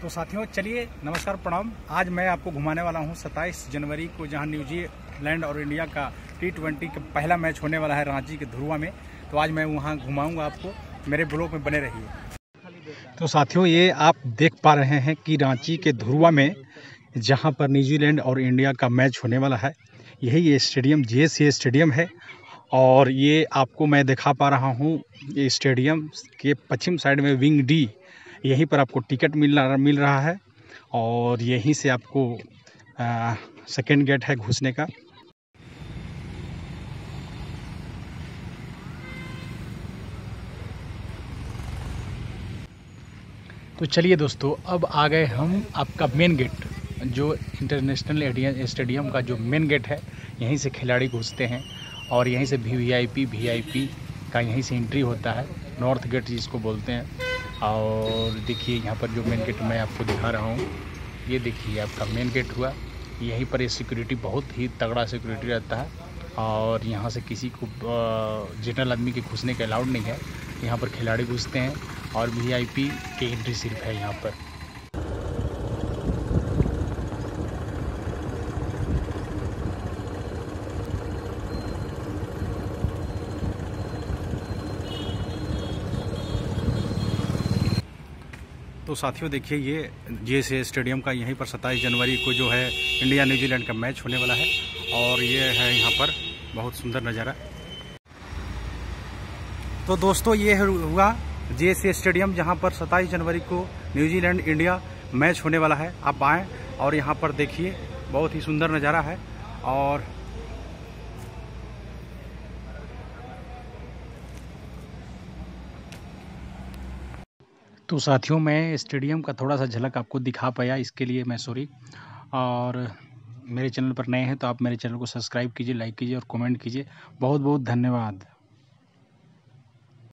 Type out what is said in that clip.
तो साथियों चलिए नमस्कार प्रणाम। आज मैं आपको घुमाने वाला हूं 27 जनवरी को, जहां न्यूजीलैंड और इंडिया का T20 का पहला मैच होने वाला है रांची के धुर्वा में। तो आज मैं वहां घुमाऊंगा आपको, मेरे ब्लॉग में बने रहिए। तो साथियों ये आप देख पा रहे हैं कि रांची के धुर्वा में जहां पर न्यूजीलैंड और इंडिया का मैच होने वाला है, यही ये स्टेडियम JSA स्टेडियम है। और ये आपको मैं दिखा पा रहा हूँ, ये स्टेडियम के पश्चिम साइड में विंग D, यहीं पर आपको टिकट मिल रहा है और यहीं से आपको सेकेंड गेट है घुसने का। तो चलिए दोस्तों, अब आ गए हम आपका मेन गेट, जो इंटरनेशनल स्टेडियम का जो मेन गेट है। यहीं से खिलाड़ी घुसते हैं और यहीं से VIP का यहीं से एंट्री होता है, नॉर्थ गेट जिसको बोलते हैं। और देखिए यहाँ पर जो मेन गेट मैं आपको दिखा रहा हूँ, ये देखिए आपका मेन गेट हुआ। यहीं पर ये सिक्योरिटी बहुत ही तगड़ा सिक्योरिटी रहता है और यहाँ से किसी को जनरल आदमी के घुसने के अलाउड नहीं है। यहाँ पर खिलाड़ी घुसते हैं और VIP की एंट्री सिर्फ है यहाँ पर। तो साथियों देखिए ये JSA स्टेडियम का, यहीं पर 27 जनवरी को जो है इंडिया न्यूजीलैंड का मैच होने वाला है। और ये है यहाँ पर बहुत सुंदर नज़ारा। तो दोस्तों ये हुआ JSA स्टेडियम, जहाँ पर 27 जनवरी को न्यूजीलैंड इंडिया मैच होने वाला है। आप आएँ और यहाँ पर देखिए, बहुत ही सुंदर नज़ारा है। और तो साथियों मैं स्टेडियम का थोड़ा सा झलक आपको दिखा पाया, इसके लिए मैं सॉरी। और मेरे चैनल पर नए हैं तो आप मेरे चैनल को सब्सक्राइब कीजिए, लाइक कीजिए और कमेंट कीजिए। बहुत बहुत धन्यवाद।